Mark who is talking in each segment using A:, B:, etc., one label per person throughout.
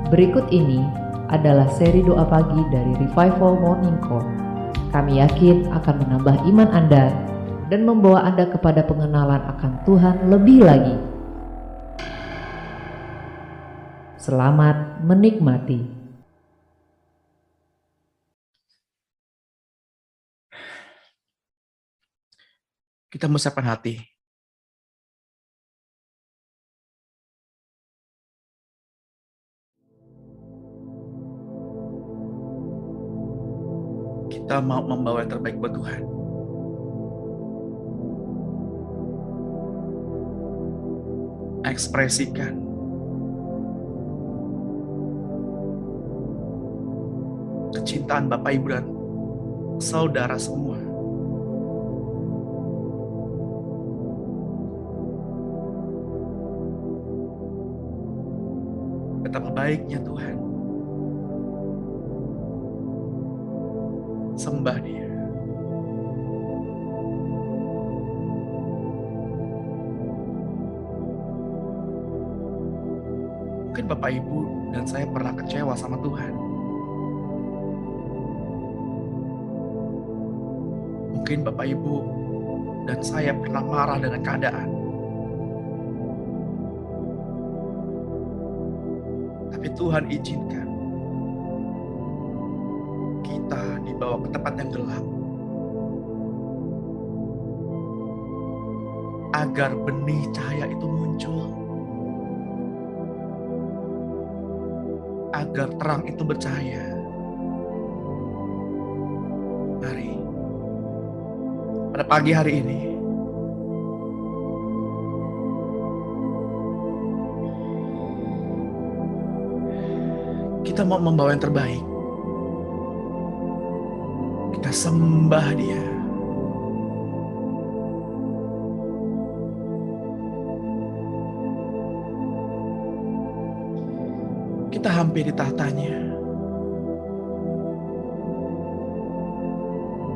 A: Berikut ini adalah seri doa pagi dari Revival Morning Call. Kami yakin akan menambah iman Anda dan membawa Anda kepada pengenalan akan Tuhan lebih lagi. Selamat menikmati.
B: Kita menyiapkan hati. Kita mau membawa yang terbaik buat Tuhan. Ekspresikan kecintaan Bapak, Ibu, dan saudara semua. Betapa baiknya Tuhan. Sembah Dia. Mungkin Bapak, Ibu, dan saya pernah kecewa sama Tuhan. Mungkin Bapak, Ibu, dan saya pernah marah dengan keadaan. Tapi Tuhan izinkan kita dibawa ke tempat yang gelap, agar benih cahaya itu muncul, agar terang itu bercahaya. Mari, pada pagi hari ini, kita mau membawa yang terbaik. Kita sembah Dia. Kita hampiri tahtanya.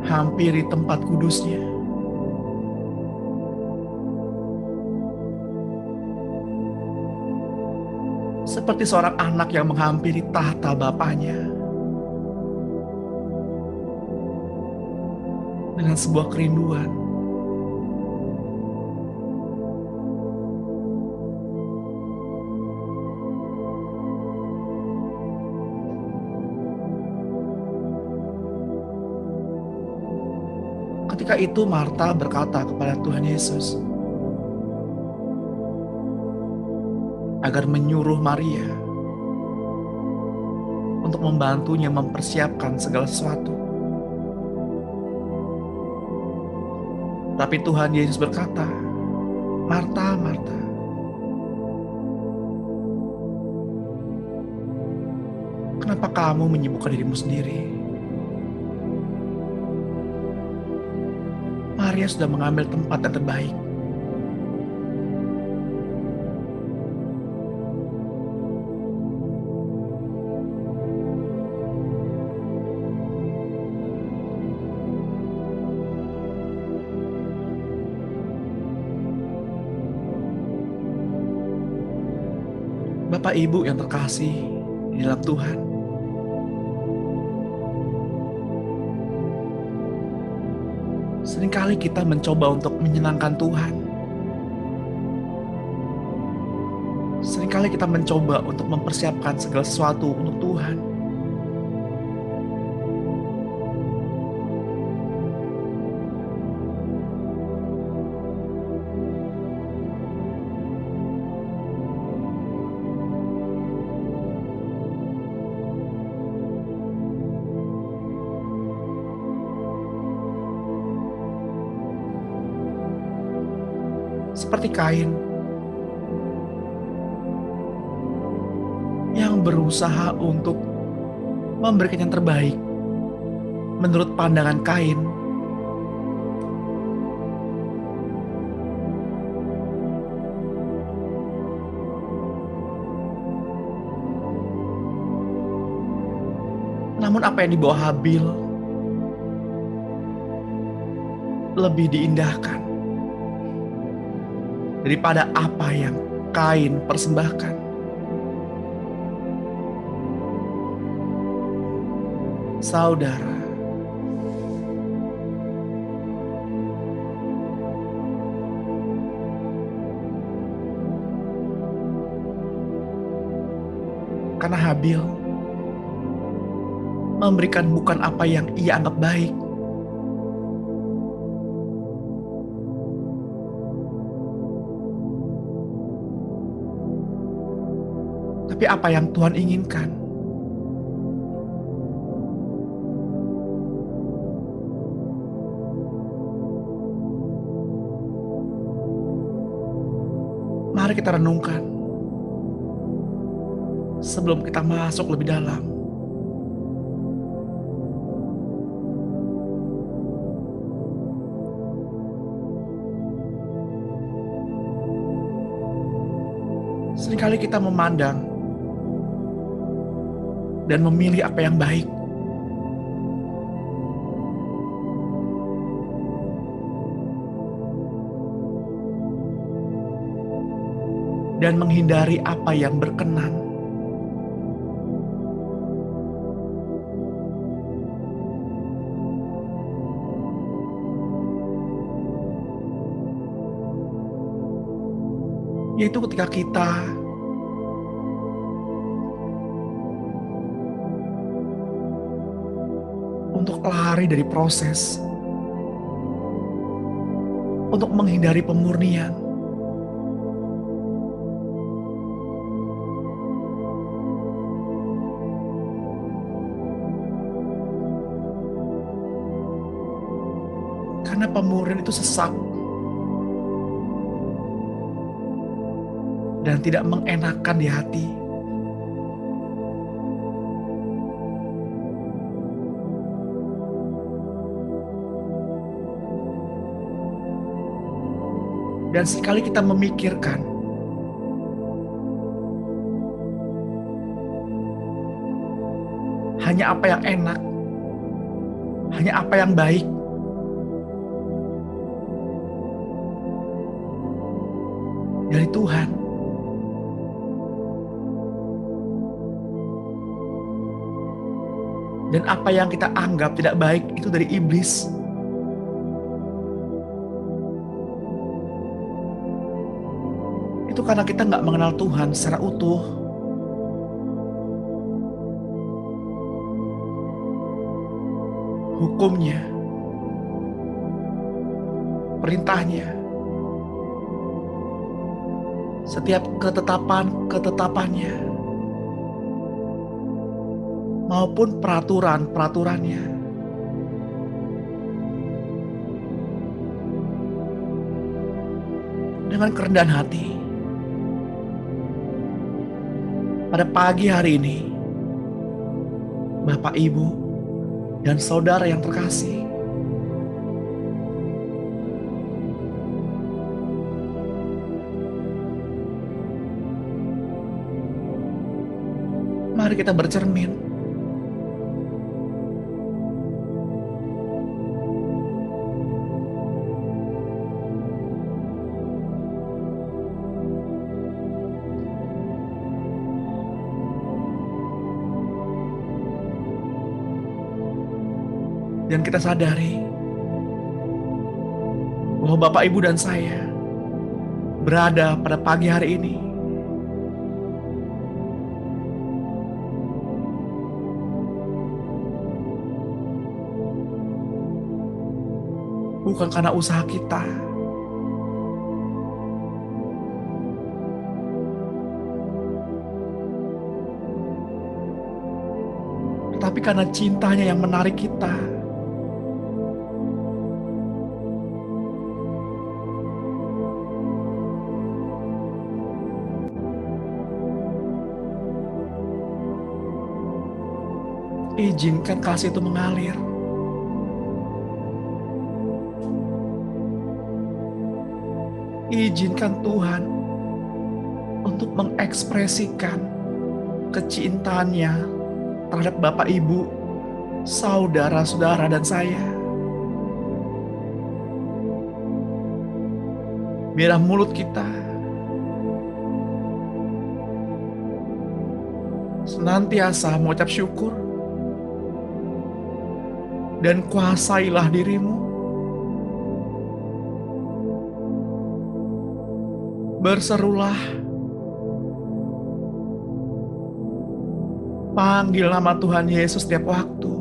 B: Hampiri tempat kudusnya. Seperti seorang anak yang menghampiri tahta bapaknya. Dengan sebuah kerinduan. Ketika itu Marta berkata kepada Tuhan Yesus agar menyuruh Maria untuk membantunya mempersiapkan segala sesuatu. Tapi Tuhan Yesus berkata, "Marta, Marta, kenapa kamu menyibukkan dirimu sendiri? Maria sudah mengambil tempat yang terbaik." Bapak, Ibu yang terkasih di dalam Tuhan, seringkali kita mencoba untuk menyenangkan Tuhan. Seringkali kita mencoba untuk mempersiapkan segala sesuatu untuk Tuhan. Seperti Kain yang berusaha untuk memberikan yang terbaik menurut pandangan Kain. Namun apa yang dibawa Habil lebih diindahkan daripada apa yang Kain persembahkan. saudara. Karena Habil memberikan bukan apa yang ia anggap baik, tapi apa yang Tuhan inginkan. Mari kita renungkan sebelum kita masuk lebih dalam. Seringkali kita memandang dan memilih apa yang baik, dan menghindari apa yang berkenan. Yaitu ketika kita untuk lari dari proses, untuk menghindari pemurnian, karena pemurnian itu sesak dan tidak mengenakan di hati. Dan sekali kita memikirkan hanya apa yang enak, hanya apa yang baik, dari Tuhan, dan apa yang kita anggap tidak baik itu dari iblis, itu karena kita nggak mengenal Tuhan secara utuh. Hukumnya, perintahnya, setiap ketetapannya, maupun peraturannya. Dengan kerendahan hati, pada pagi hari ini, Bapak, Ibu, dan saudara yang terkasih, mari kita bercermin dan kita sadari bahwa Bapak, Ibu, dan saya berada pada pagi hari ini bukan karena usaha kita, tetapi karena cintanya yang menarik kita. Izinkan kasih itu mengalir. Izinkan Tuhan untuk mengekspresikan kecintaannya terhadap Bapak, Ibu, saudara-saudara, dan saya. Biarlah mulut kita senantiasa mengucap syukur dan kuasailah dirimu. Berserulah, panggil nama Tuhan Yesus setiap waktu,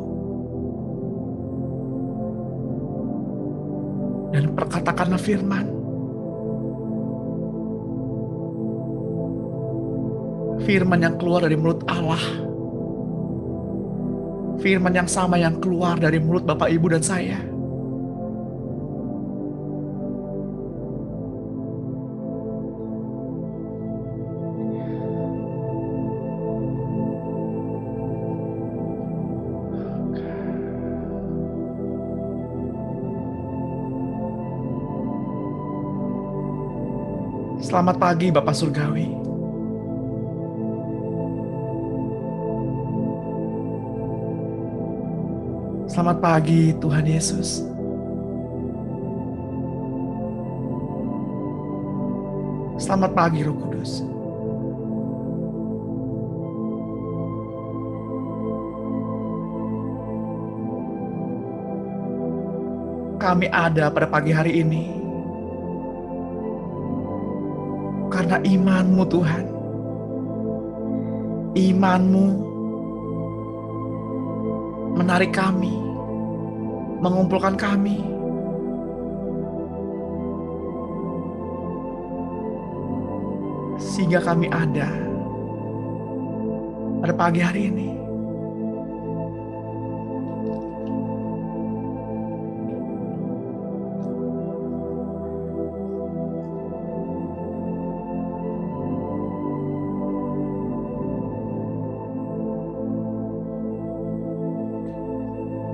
B: dan perkatakanlah firman. Firman yang keluar dari mulut Allah. Firman yang sama yang keluar dari mulut Bapak, Ibu, dan saya. Selamat pagi Bapak Surgawi. Selamat pagi Tuhan Yesus. Selamat pagi Roh Kudus. Kami ada pada pagi hari ini karena iman-Mu Tuhan. Iman-Mu menarik kami, mengumpulkan kami. Sehingga kami ada pada pagi hari ini.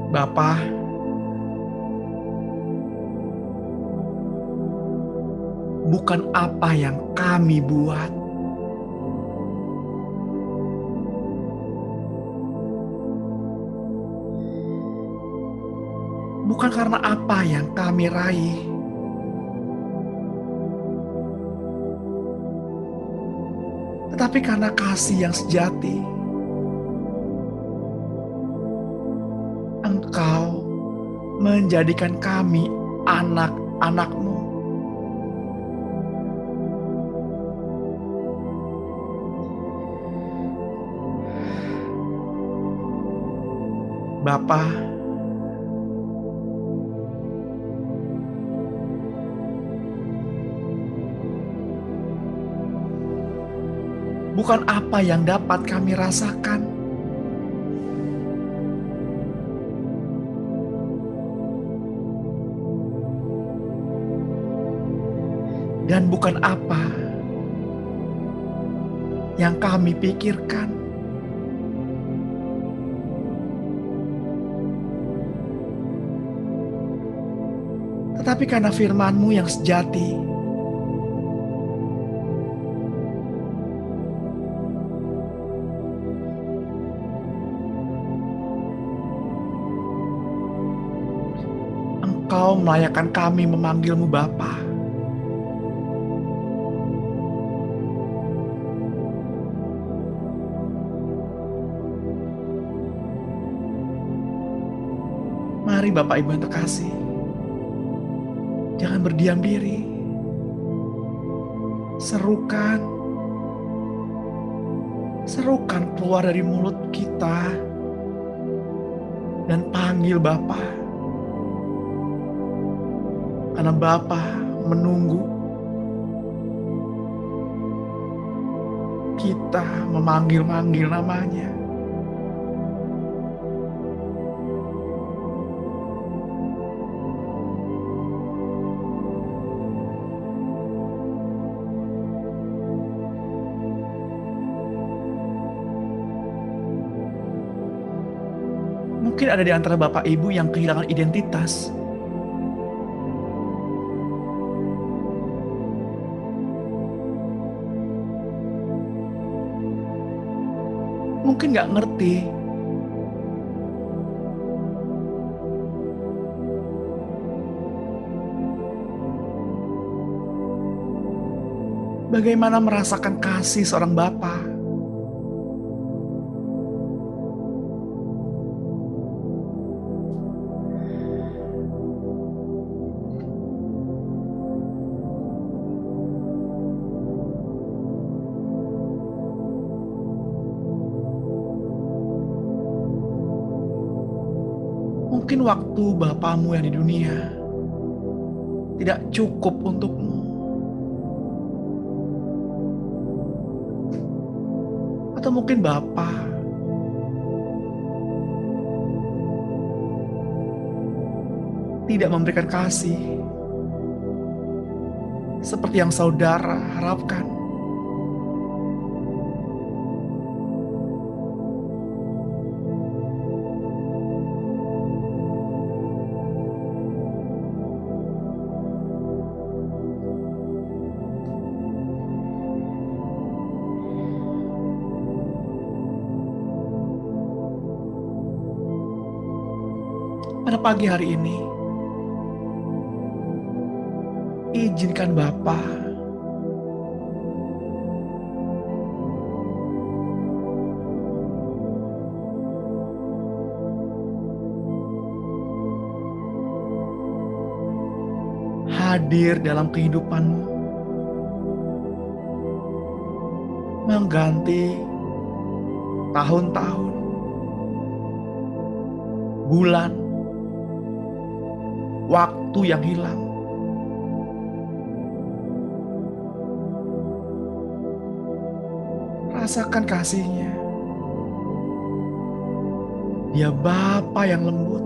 B: Bapa, bukan apa yang kami buat, bukan karena apa yang kami raih, tetapi karena kasih yang sejati. Engkau menjadikan kami anak-anak-Mu. Bapa, bukan apa yang dapat kami rasakan, dan bukan apa yang kami pikirkan, tetapi karena firman-Mu yang sejati. Engkau melayakkan kami memanggil-Mu Bapa. Mari Bapak Ibu yang terkasih, jangan berdiam diri. Serukan keluar dari mulut kita dan panggil Bapa. Karena Bapa menunggu kita memanggil-manggil namanya. Mungkin ada di antara Bapak Ibu yang kehilangan identitas. Mungkin gak ngerti bagaimana merasakan kasih seorang Bapa. Mungkin waktu Bapamu yang di dunia tidak cukup untukmu. Atau mungkin Bapa tidak memberikan kasih seperti yang saudara harapkan. Pada pagi hari ini, izinkan Bapa hadir dalam kehidupanmu, mengganti tahun-tahun, bulan, waktu yang hilang. Rasakan kasih-Nya. Dia Bapa yang lembut.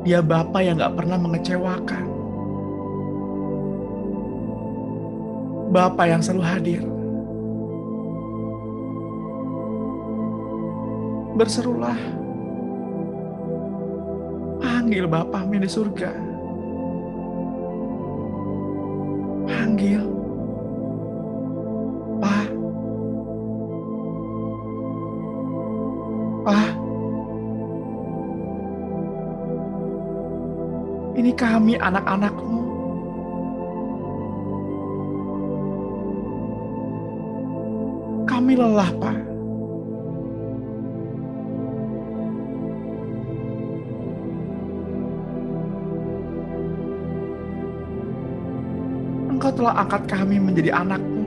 B: Dia Bapa yang gak pernah mengecewakan. Bapa yang selalu hadir. Berserulah. Panggil Bapamu di surga. Panggil. Pa. Pa. Ini kami anak-anak-Mu. Kami lelah, Pak. Engkau telah angkat kami menjadi anak-Mu.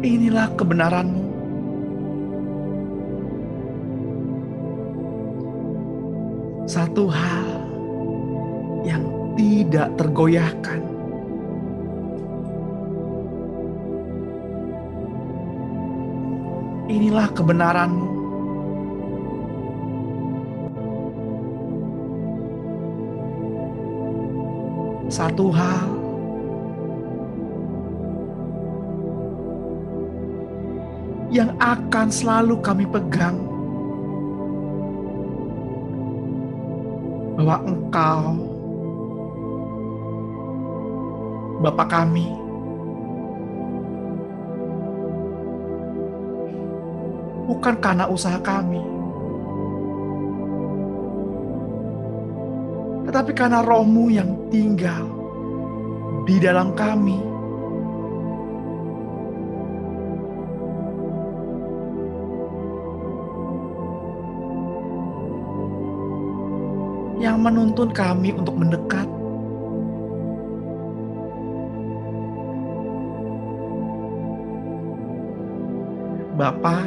B: Inilah kebenaran-Mu. Satu hal yang tidak tergoyahkan. Inilah kebenaran-Mu. Satu hal yang akan selalu kami pegang, bahwa Engkau, Bapa kami, bukan karena usaha kami, tetapi karena Roh-Mu yang tinggal di dalam kami. Yang menuntun kami untuk mendekat. Bapa,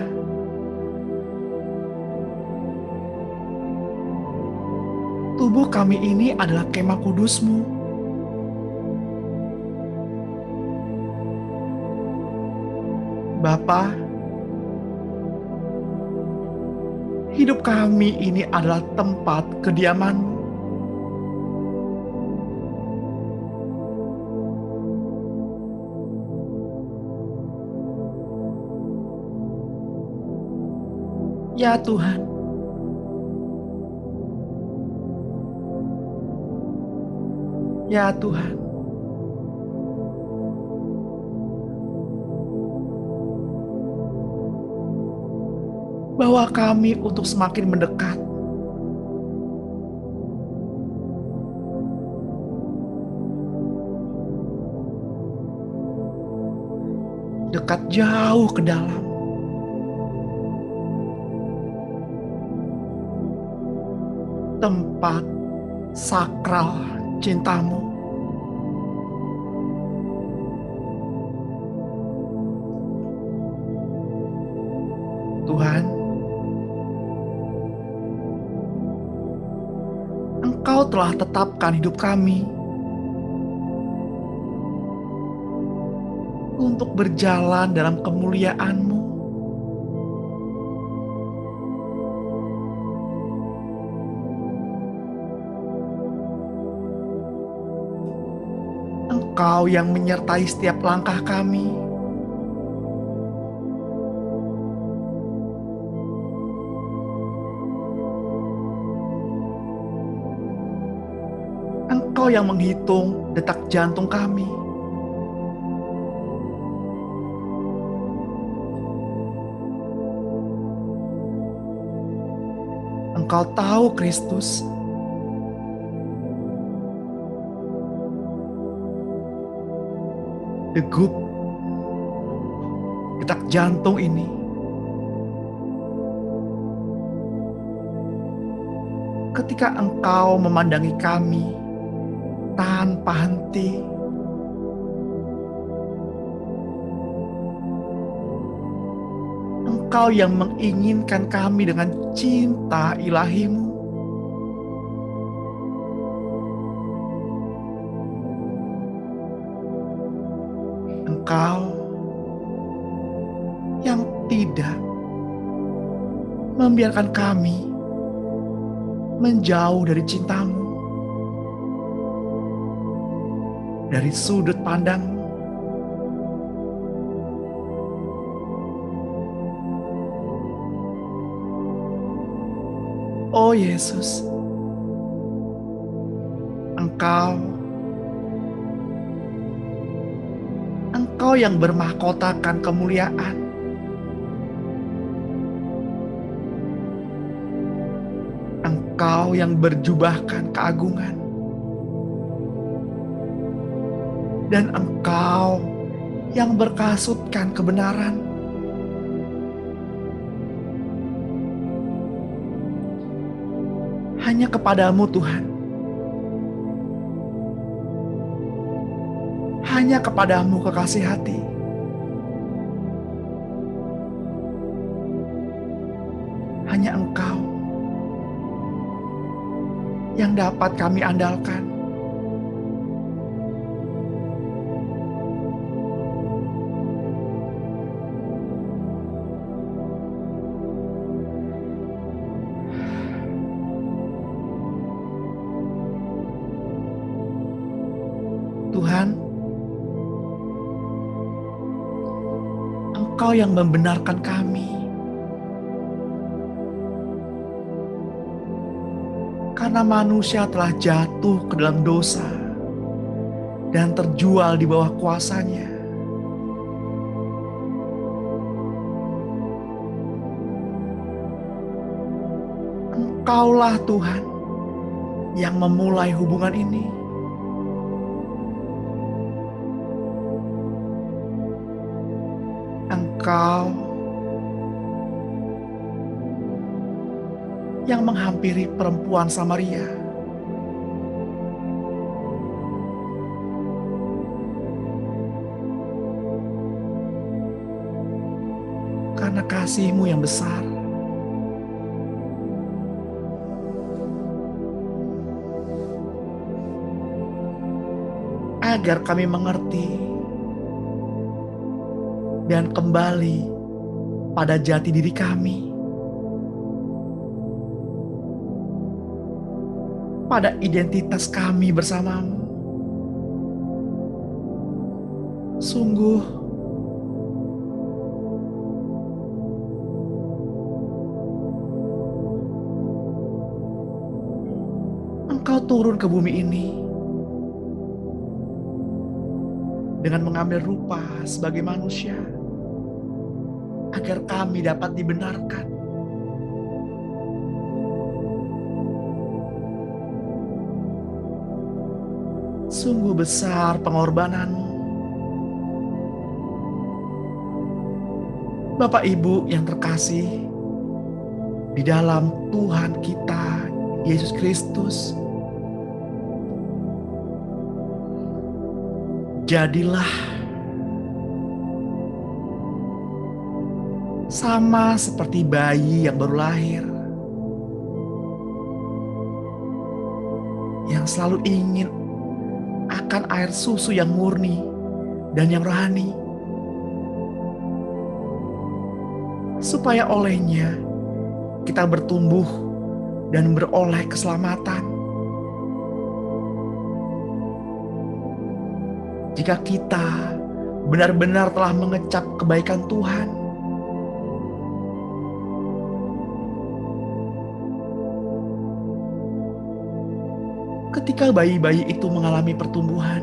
B: tubuh kami ini adalah kemah kudus-Mu. Bapa, hidup kami ini adalah tempat kediaman-Mu. Ya Tuhan, ya Tuhan, bawa kami untuk semakin mendekat. dekat jauh ke dalam. Tempat sakral cintamu. Tuhan, Engkau telah tetapkan hidup kami untuk berjalan dalam kemuliaan-Mu. Engkau yang menyertai setiap langkah kami. Engkau yang menghitung detak jantung kami. Engkau tahu, Kristus, degup detak jantung ini ketika Engkau memandangi kami tanpa henti. Engkau yang menginginkan kami dengan cinta ilahi-Mu. Engkau yang tidak membiarkan kami menjauh dari cinta-Mu, dari sudut pandang-Mu. Oh Yesus, Engkau yang bermahkotakan kemuliaan. Engkau yang berjubahkan keagungan. Dan Engkau yang berkasutkan kebenaran. Hanya kepadamu Tuhan. Hanya kepadamu kekasih hati. Hanya Engkau yang dapat kami andalkan. Tuhan, Engkau yang membenarkan kami karena manusia telah jatuh ke dalam dosa dan terjual di bawah kuasanya. Engkaulah Tuhan yang memulai hubungan ini. Engkau yang menghampiri perempuan Samaria. Karena kasih-Mu yang besar. Agar kami mengerti dan kembali pada jati diri kami, pada identitas kami bersama-Mu. Sungguh, Engkau turun ke bumi ini dengan mengambil rupa sebagai manusia, agar kami dapat dibenarkan. Sungguh besar pengorbanan-Mu. Bapak Ibu yang terkasih di dalam Tuhan kita Yesus Kristus, jadilah sama seperti bayi yang baru lahir, yang selalu ingin akan air susu yang murni dan yang rohani, supaya olehnya kita bertumbuh dan beroleh keselamatan. Jika kita benar-benar telah mengecap kebaikan Tuhan, ketika bayi-bayi itu mengalami pertumbuhan,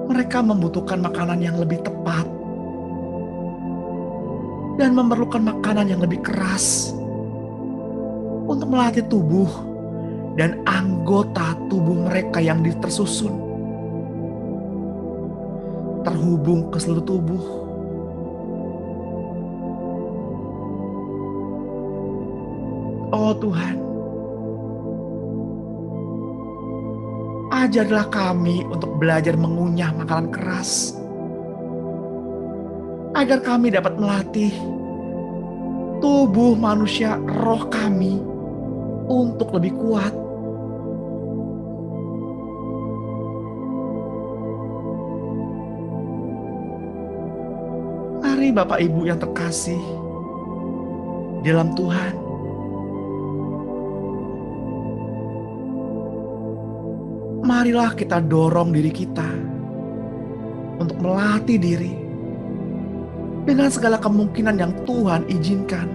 B: mereka membutuhkan makanan yang lebih tepat dan memerlukan makanan yang lebih keras untuk melatih tubuh dan anggota tubuh mereka yang tersusun terhubung ke seluruh tubuh. Oh Tuhan, ajarlah kami untuk belajar mengunyah makanan keras, agar kami dapat melatih tubuh manusia roh kami untuk lebih kuat. Mari Bapak Ibu yang terkasih di dalam Tuhan, marilah kita dorong diri kita untuk melatih diri dengan segala kemungkinan yang Tuhan izinkan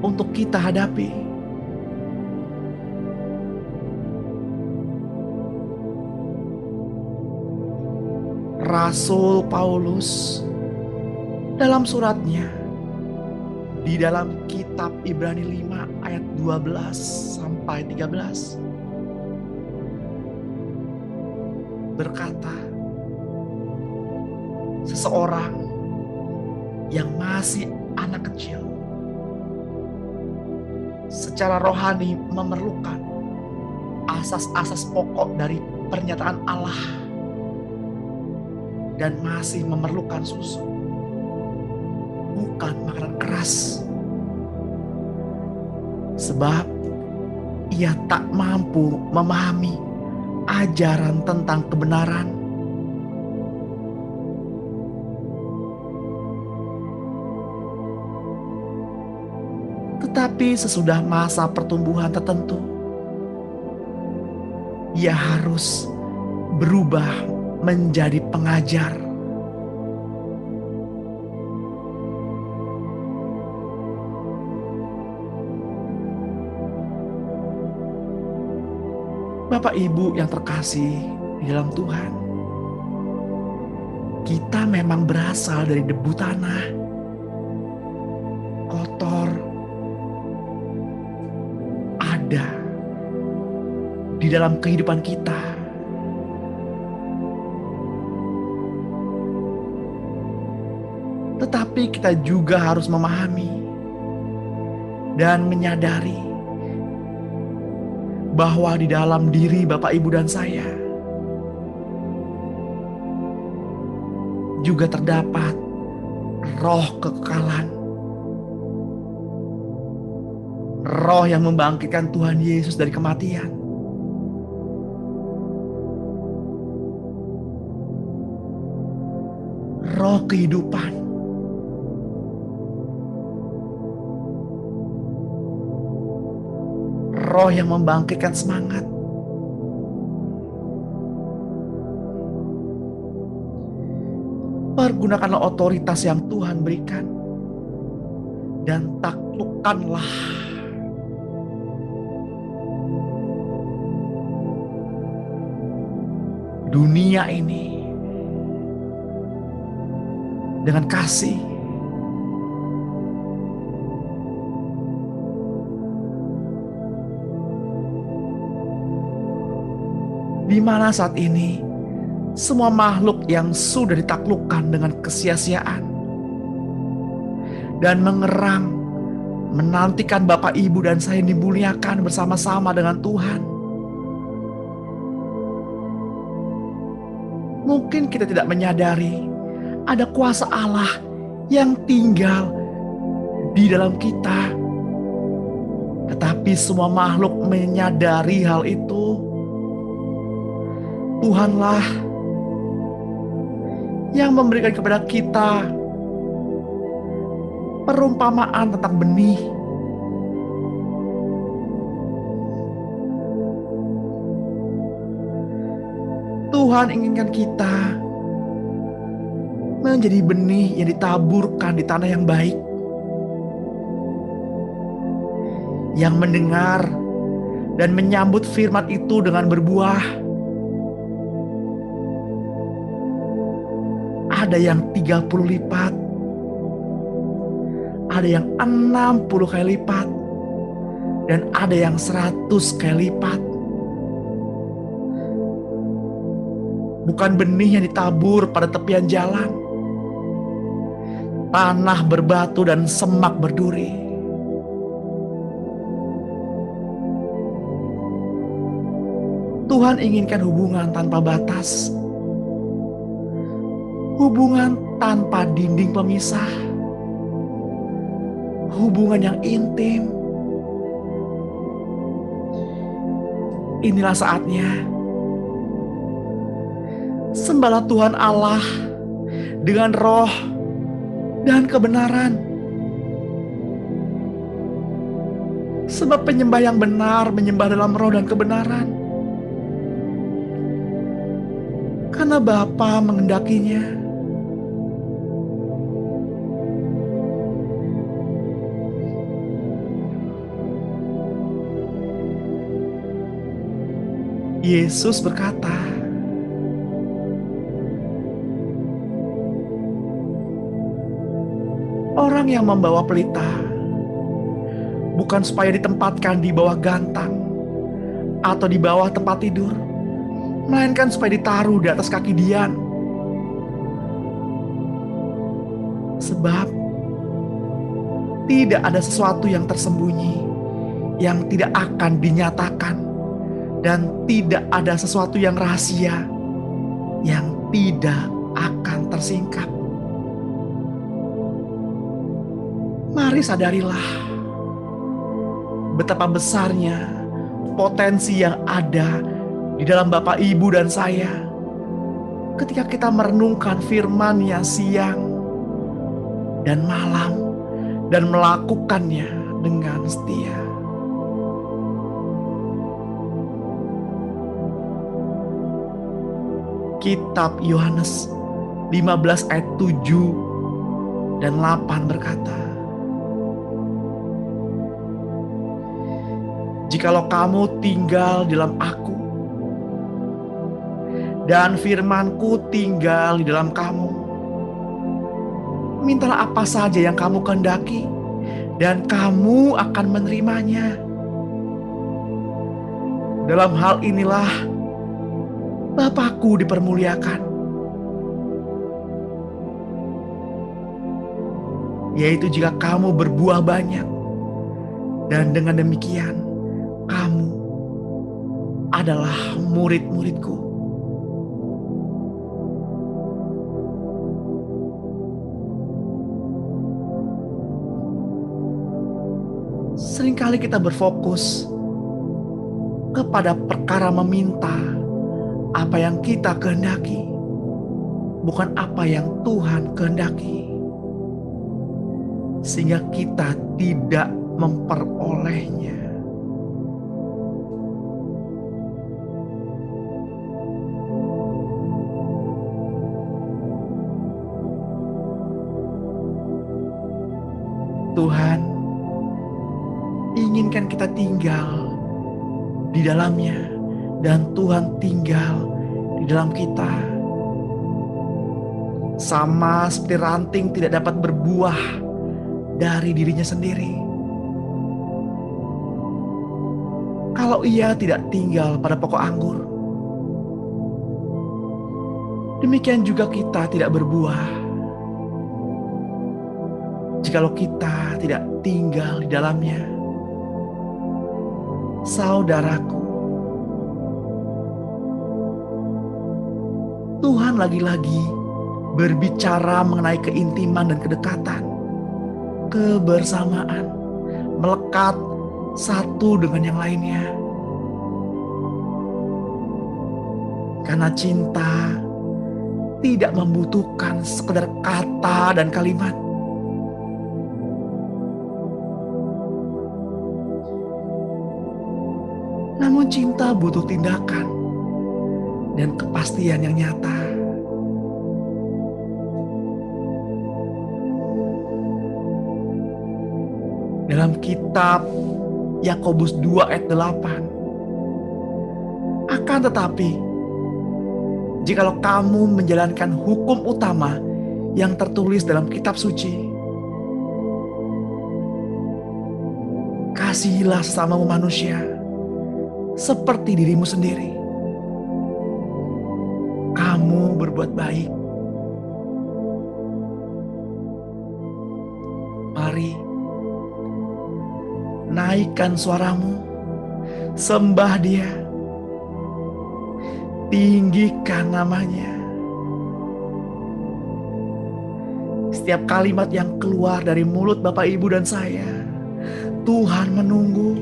B: untuk kita hadapi. Rasul Paulus dalam suratnya di dalam kitab Ibrani 5 ayat 12 sampai 13 berkata, seseorang yang masih anak kecil secara rohani memerlukan asas-asas pokok dari pernyataan Allah dan masih memerlukan susu, bukan makanan keras, sebab ia tak mampu memahami ajaran tentang kebenaran. Tetapi sesudah masa pertumbuhan tertentu, ia harus berubah menjadi pengajar. Bapak Ibu yang terkasih di dalam Tuhan, kita memang berasal dari debu tanah, kotor, ada di dalam kehidupan kita. Tetapi kita juga harus memahami dan menyadari bahwa di dalam diri Bapak, Ibu, dan saya juga terdapat roh kekekalan, roh yang membangkitkan Tuhan Yesus dari kematian. Roh kehidupan. Roh yang membangkitkan semangat. Pergunakanlah otoritas yang Tuhan berikan dan taklukkanlah dunia ini dengan kasih. Di mana saat ini semua makhluk yang sudah ditaklukkan dengan kesia-siaan dan mengerang, menantikan Bapak, Ibu, dan saya dimuliakan bersama-sama dengan Tuhan. Mungkin kita tidak menyadari ada kuasa Allah yang tinggal di dalam kita. Tetapi semua makhluk menyadari hal itu. Tuhanlah yang memberikan kepada kita perumpamaan tentang benih. Tuhan inginkan kita menjadi benih yang ditaburkan di tanah yang baik, yang mendengar dan menyambut firman itu dengan berbuah. Ada yang 30 lipat, ada yang 60 kali lipat, dan ada yang 100 kali lipat. Bukan benih yang ditabur pada tepian jalan, tanah berbatu dan semak berduri. Tuhan inginkan hubungan tanpa batas, hubungan tanpa dinding pemisah, hubungan yang intim. Inilah saatnya sembahlah Tuhan Allah dengan roh dan kebenaran. Sebab penyembah yang benar menyembah dalam roh dan kebenaran, karena Bapa mengendakinya. Yesus berkata, orang yang membawa pelita bukan supaya ditempatkan di bawah gantang atau di bawah tempat tidur, melainkan supaya ditaruh di atas kaki Dian. Sebab tidak ada sesuatu yang tersembunyi yang tidak akan dinyatakan, dan tidak ada sesuatu yang rahasia yang tidak akan tersingkap. Mari sadarilah betapa besarnya potensi yang ada di dalam Bapak, Ibu, dan saya ketika kita merenungkan firman-Nya siang dan malam dan melakukannya dengan setia. Kitab Yohanes 15 ayat 7 dan 8 berkata, jikalau kamu tinggal di dalam aku dan firman-Ku tinggal di dalam kamu, mintalah apa saja yang kamu kehendaki dan kamu akan menerimanya. Dalam hal inilah Bapa-Ku dipermuliakan, yaitu jika kamu berbuah banyak, dan dengan demikian kamu adalah murid-murid-Ku. Seringkali kita berfokus kepada perkara meminta apa yang kita kehendaki, bukan apa yang Tuhan kehendaki, sehingga kita tidak memperolehnya. Tuhan inginkan kita tinggal di dalamnya, dan Tuhan tinggal di dalam kita. Sama seperti ranting tidak dapat berbuah dari dirinya sendiri kalau ia tidak tinggal pada pokok anggur. Demikian juga kita tidak berbuah jikalau kita tidak tinggal di dalamnya. Saudaraku, Tuhan lagi-lagi berbicara mengenai keintiman dan kedekatan, kebersamaan, melekat satu dengan yang lainnya. Karena cinta tidak membutuhkan sekedar kata dan kalimat. Namun cinta butuh tindakan dan kepastian yang nyata. Dalam kitab Yakobus 2 ayat 8. Akan tetapi, jikalau kamu menjalankan hukum utama yang tertulis dalam kitab suci, kasihilah sesamamu manusia seperti dirimu sendiri. Kamu berbuat baik. Mari, naikkan suaramu, sembah Dia, tinggikan namanya. Setiap kalimat yang keluar dari mulut Bapak, Ibu, dan saya, Tuhan menunggu.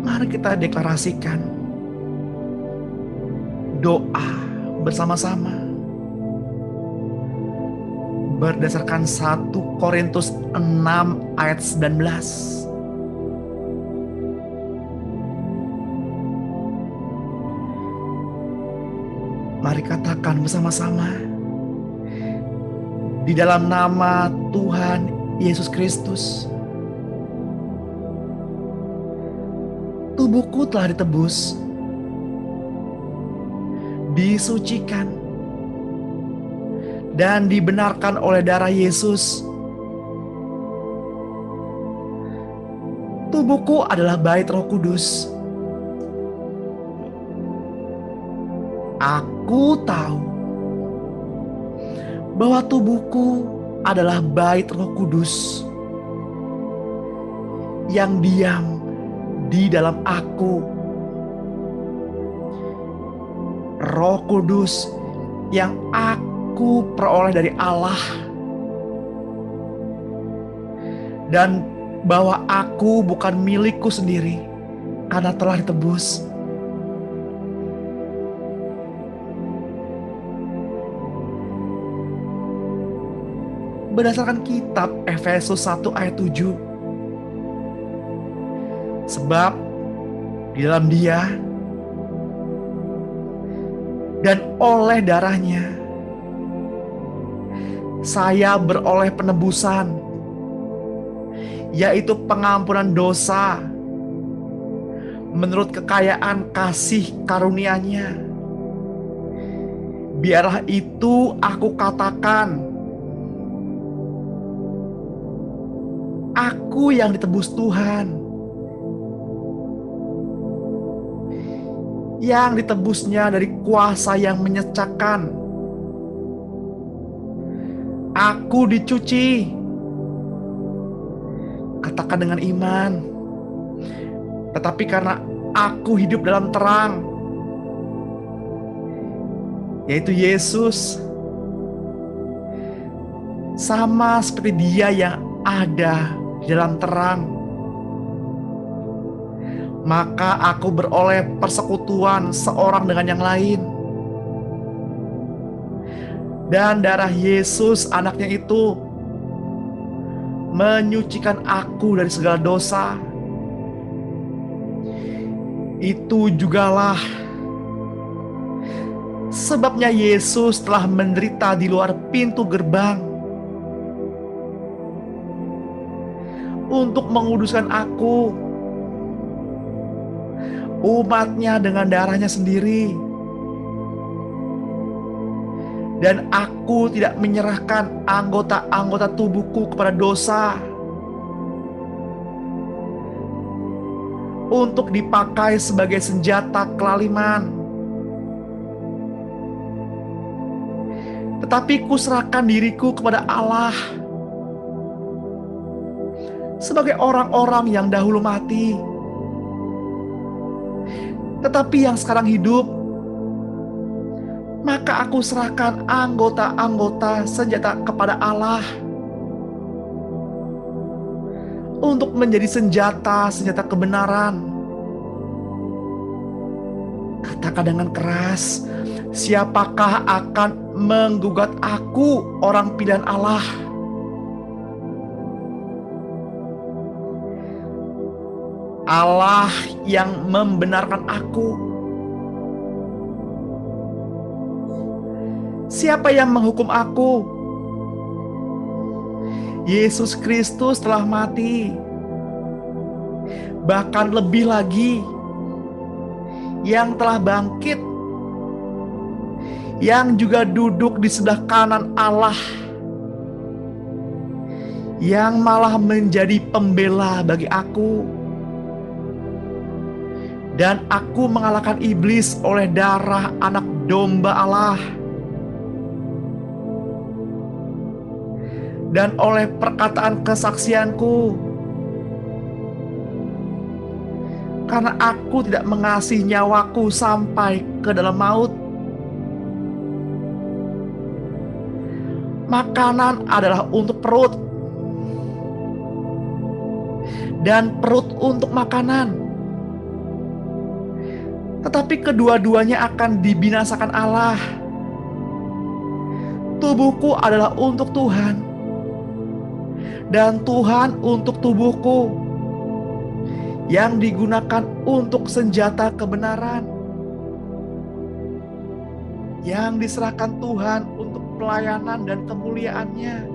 B: Mari kita deklarasikan doa bersama-sama berdasarkan 1 Korintus 6 ayat 19. Mari katakan bersama-sama, di dalam nama Tuhan Yesus Kristus, tubuhku telah ditebus, disucikan, dan dibenarkan oleh darah Yesus. Tubuhku adalah bait Roh Kudus. Aku tahu bahwa tubuhku adalah bait Roh Kudus yang diam di dalam aku. Roh Kudus yang aku peroleh dari Allah, dan bahwa aku bukan milikku sendiri karena telah ditebus. Berdasarkan kitab Efesus 1 ayat 7. Sebab di dalam Dia dan oleh darahnya saya beroleh penebusan, yaitu pengampunan dosa menurut kekayaan kasih karunia-Nya. Biarlah itu aku katakan, aku yang ditebus Tuhan, yang ditebusnya dari kuasa yang menyecakkan. Aku dicuci. Katakan dengan iman. Tetapi karena aku hidup dalam terang, yaitu Yesus, sama seperti Dia yang ada di dalam terang, maka aku beroleh persekutuan seorang dengan yang lain. Dan darah Yesus anaknya itu menyucikan aku dari segala dosa. Itu jugalah sebabnya Yesus telah menderita di luar pintu gerbang untuk menguduskan aku, umatnya, dengan darahnya sendiri. Dan aku tidak menyerahkan anggota-anggota tubuhku kepada dosa untuk dipakai sebagai senjata kelaliman. Tetapi kuserahkan diriku kepada Allah sebagai orang-orang yang dahulu mati, tetapi yang sekarang hidup. Maka aku serahkan anggota-anggota senjata kepada Allah untuk menjadi senjata kebenaran. Katakan dengan keras, siapakah akan menggugat aku, orang pilihan Allah? Allah yang membenarkan aku. Siapa yang menghukum aku? Yesus Kristus telah mati. Bahkan lebih lagi, yang telah bangkit, yang juga duduk di sebelah kanan Allah, yang malah menjadi pembela bagi aku. Dan aku mengalahkan iblis oleh darah anak domba Allah, dan oleh perkataan kesaksianku. Karena aku tidak mengasihi nyawaku sampai ke dalam maut. Makanan adalah untuk perut, dan perut untuk makanan. Tetapi kedua-duanya akan dibinasakan Allah. Tubuhku adalah untuk Tuhan, dan Tuhan untuk tubuhku, yang digunakan untuk senjata kebenaran, yang diserahkan Tuhan untuk pelayanan dan kemuliaan-Nya.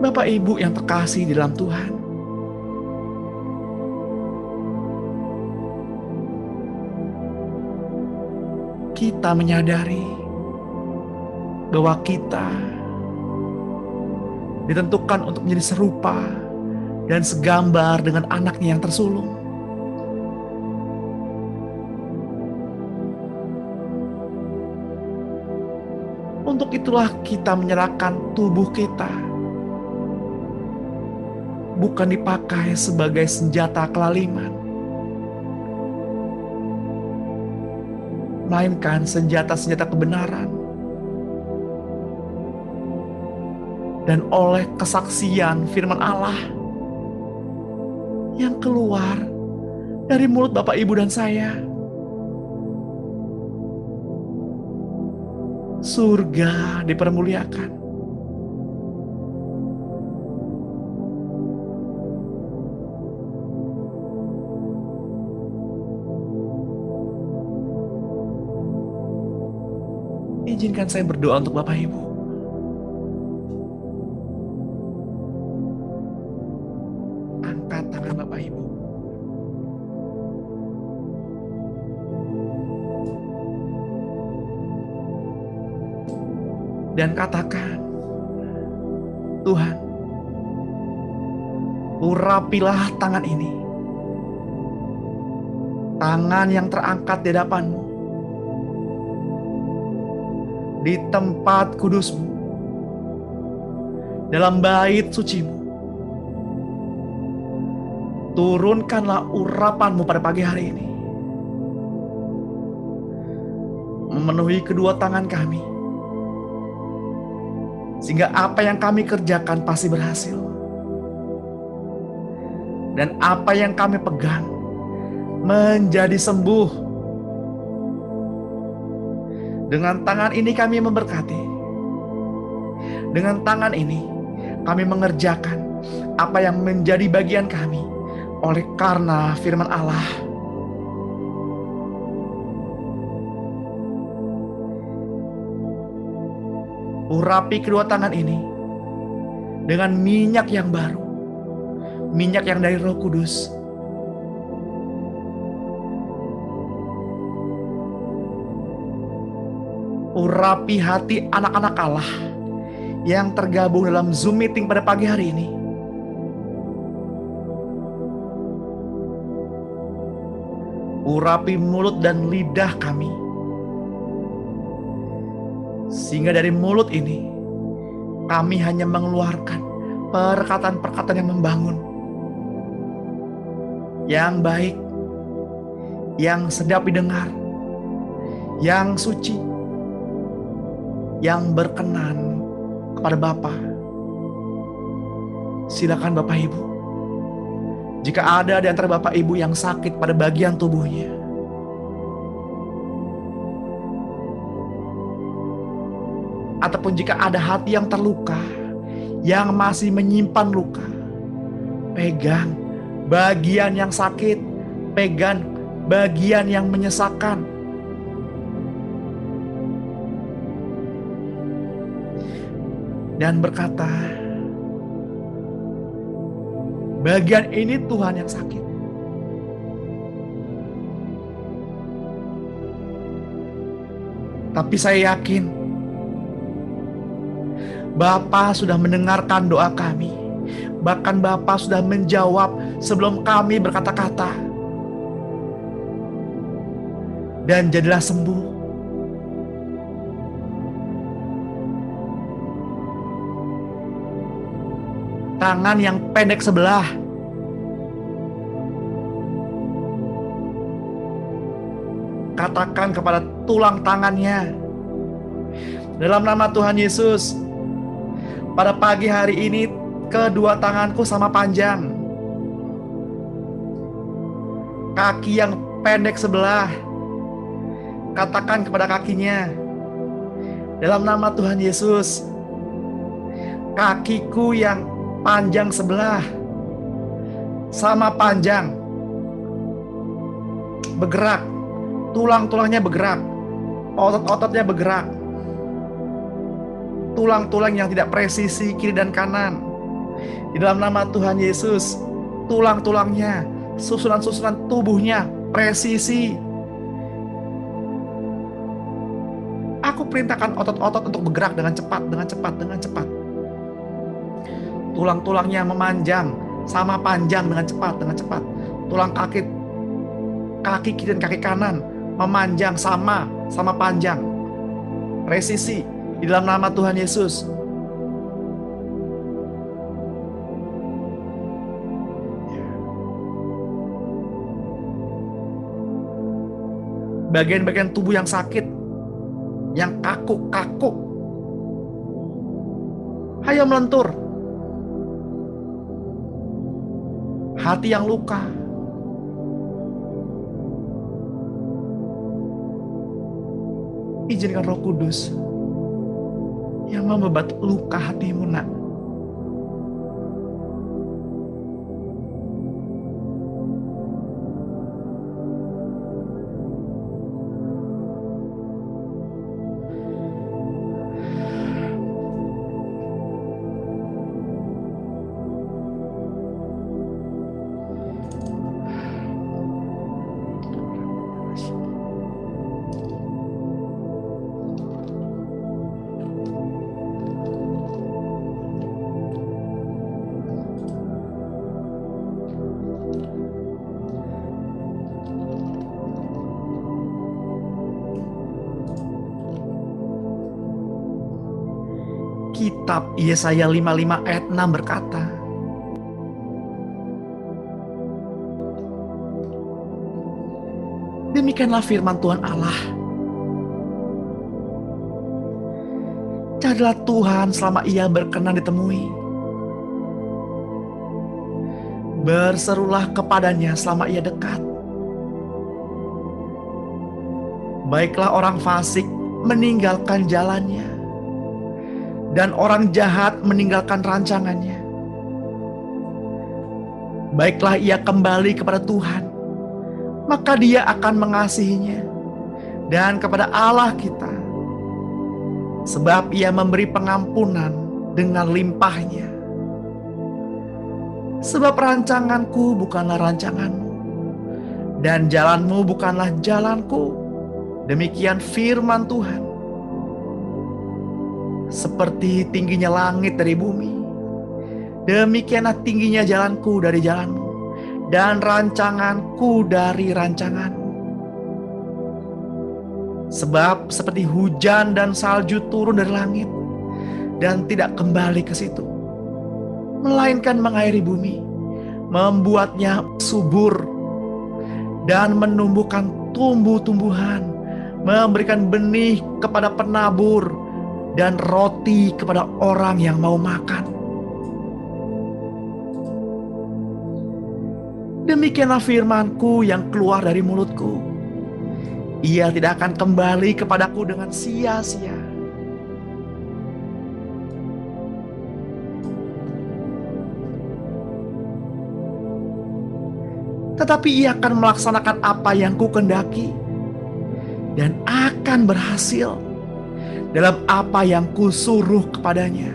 B: Bapak Ibu yang terkasih di dalam Tuhan, kita menyadari bahwa kita ditentukan untuk menjadi serupa dan segambar dengan anaknya yang tersulung. Untuk itulah kita menyerahkan tubuh kita, bukan dipakai sebagai senjata kelaliman, melainkan senjata-senjata kebenaran. Dan oleh kesaksian firman Allah yang keluar dari mulut Bapak, Ibu, dan saya, surga dipermuliakan. Izinkan saya berdoa untuk Bapak Ibu. Angkat tangan Bapak Ibu. Dan katakan, Tuhan, urapilah tangan ini. Tangan yang terangkat di hadapan-Mu, di tempat kudus-Mu, dalam bait suci-Mu. Turunkanlah urapan-Mu pada pagi hari ini, memenuhi kedua tangan kami, sehingga apa yang kami kerjakan pasti berhasil, dan apa yang kami pegang menjadi sembuh. Dengan tangan ini kami memberkati. Dengan tangan ini kami mengerjakan apa yang menjadi bagian kami oleh karena firman Allah. Urapi kedua tangan ini dengan minyak yang baru, minyak yang dari Roh Kudus. Urapi hati anak-anak Allah yang tergabung dalam Zoom meeting pada pagi hari ini. Urapi mulut dan lidah kami, sehingga dari mulut ini kami hanya mengeluarkan perkataan-perkataan yang membangun, yang baik, yang sedap didengar, yang suci, yang berkenan kepada Bapa. Silakan Bapak Ibu, jika ada di antara Bapak Ibu yang sakit pada bagian tubuhnya, ataupun jika ada hati yang terluka, yang masih menyimpan luka, pegang bagian yang sakit, pegang bagian yang menyesakan. Dan berkata, bagian ini Tuhan yang sakit. Tapi saya yakin Bapa sudah mendengarkan doa kami. Bahkan Bapa sudah menjawab sebelum kami berkata-kata. Dan jadilah sembuh. Tangan yang pendek sebelah, katakan kepada tulang tangannya, dalam nama Tuhan Yesus, pada pagi hari ini kedua tanganku sama panjang. Kaki yang pendek sebelah, katakan kepada kakinya, dalam nama Tuhan Yesus, kakiku yang panjang sebelah sama panjang bergerak, tulang-tulangnya bergerak, otot-ototnya bergerak. Tulang-tulang yang tidak presisi kiri dan kanan, di dalam nama Tuhan Yesus, tulang-tulangnya, susunan-susunan tubuhnya presisi. Aku perintahkan otot-otot untuk bergerak dengan cepat, dengan cepat, dengan cepat. Tulang-tulangnya memanjang sama panjang dengan cepat, dengan cepat. Tulang kaki kiri dan kaki kanan memanjang sama panjang. Presisi di dalam nama Tuhan Yesus. Bagian-bagian tubuh yang sakit, yang kaku, ayo melentur. Hati yang luka, izinkan Roh Kudus yang membebat luka hatimu, nak. Kitab Yesaya 55 ayat 6 berkata, demikianlah firman Tuhan Allah. Carilah Tuhan selama ia berkenan ditemui. Berserulah kepadanya selama ia dekat. Baiklah orang fasik meninggalkan jalannya, dan orang jahat meninggalkan rancangannya. Baiklah ia kembali kepada Tuhan, maka Dia akan mengasihinya, dan kepada Allah kita, sebab Ia memberi pengampunan dengan limpahnya. Sebab rancanganku bukanlah rancanganmu, dan jalanmu bukanlah jalanku. Demikian firman Tuhan. Seperti tingginya langit dari bumi, demikianlah tingginya jalanku dari jalanmu, dan rancanganku dari rancanganmu. Sebab seperti hujan dan salju turun dari langit, dan tidak kembali ke situ, melainkan mengairi bumi, membuatnya subur, dan menumbuhkan tumbuh-tumbuhan, memberikan benih kepada penabur, dan roti kepada orang yang mau makan. Demikianlah firman-Ku yang keluar dari mulutku. Ia tidak akan kembali kepadaku dengan sia-sia, tetapi Ia akan melaksanakan apa yang Kukendaki, dan akan berhasil dalam apa yang Kusuruh kepadanya.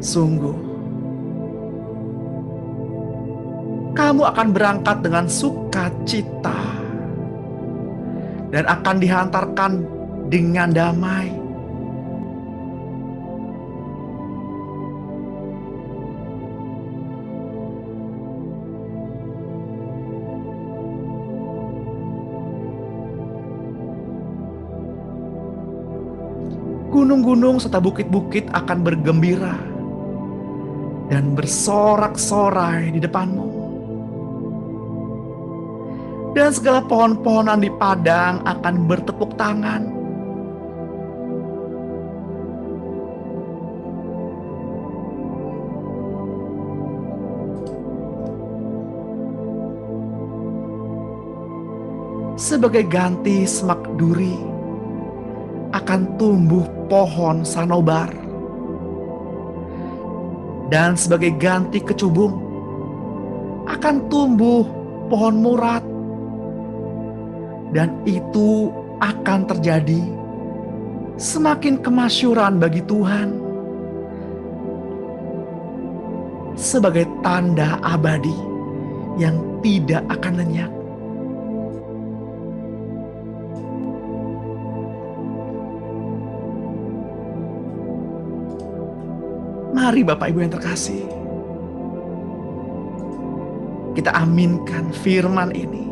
B: Sungguh, kamu akan berangkat dengan sukacita dan akan dihantarkan dengan damai. Gunung-gunung serta bukit-bukit akan bergembira dan bersorak-sorai di depanmu. Dan segala pohon-pohonan di padang akan bertepuk tangan. Sebagai ganti semak duri akan tumbuh pohon sanobar, dan sebagai ganti kecubung akan tumbuh pohon murat. Dan itu akan terjadi semakin kemasyuran bagi Tuhan, sebagai tanda abadi yang tidak akan lenyap. Mari Bapak Ibu yang terkasih, kita aminkan firman ini.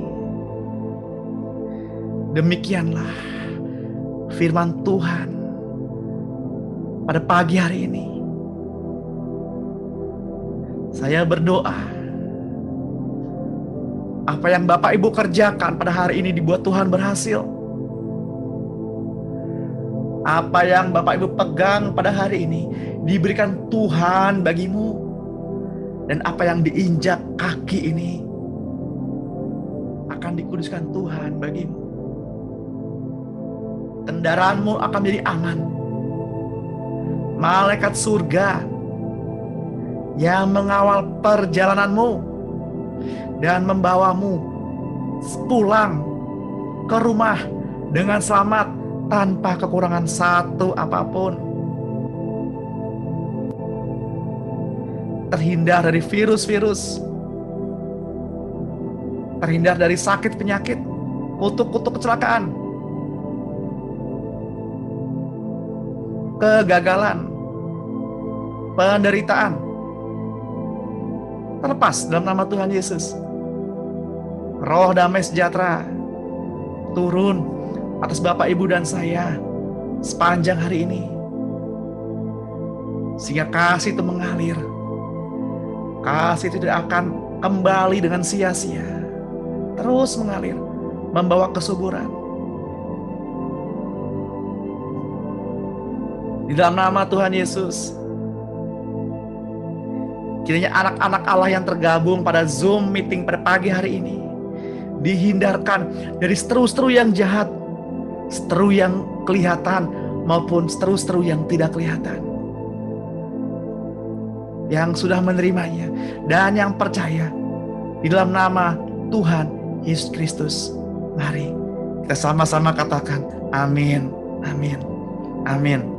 B: Demikianlah firman Tuhan pada pagi hari ini. Saya berdoa, apa yang Bapak Ibu kerjakan pada hari ini dibuat Tuhan berhasil. Apa yang Bapak Ibu pegang pada hari ini diberikan Tuhan bagimu. Dan apa yang diinjak kaki ini akan dikuduskan Tuhan bagimu. Kendaraanmu akan menjadi aman. Malaikat surga yang mengawal perjalananmu dan membawamu pulang ke rumah dengan selamat tanpa kekurangan satu apapun. Terhindar dari virus-virus, terhindar dari sakit penyakit, kutuk-kutuk kecelakaan, kegagalan, penderitaan, terlepas dalam nama Tuhan Yesus. Roh damai sejahtera turun atas Bapak, Ibu, dan saya sepanjang hari ini, sehingga kasih itu mengalir. Kasih itu tidak akan kembali dengan sia-sia, terus mengalir, membawa kesuburan. Di dalam nama Tuhan Yesus, kiranya anak-anak Allah yang tergabung pada Zoom meeting pada pagi hari ini dihindarkan dari seteru-seteru yang jahat, seteru yang kelihatan maupun seteru-seteru yang tidak kelihatan. Yang sudah menerimanya dan yang percaya di dalam nama Tuhan Yesus Kristus, mari Kita sama-sama katakan amin, amin, amin.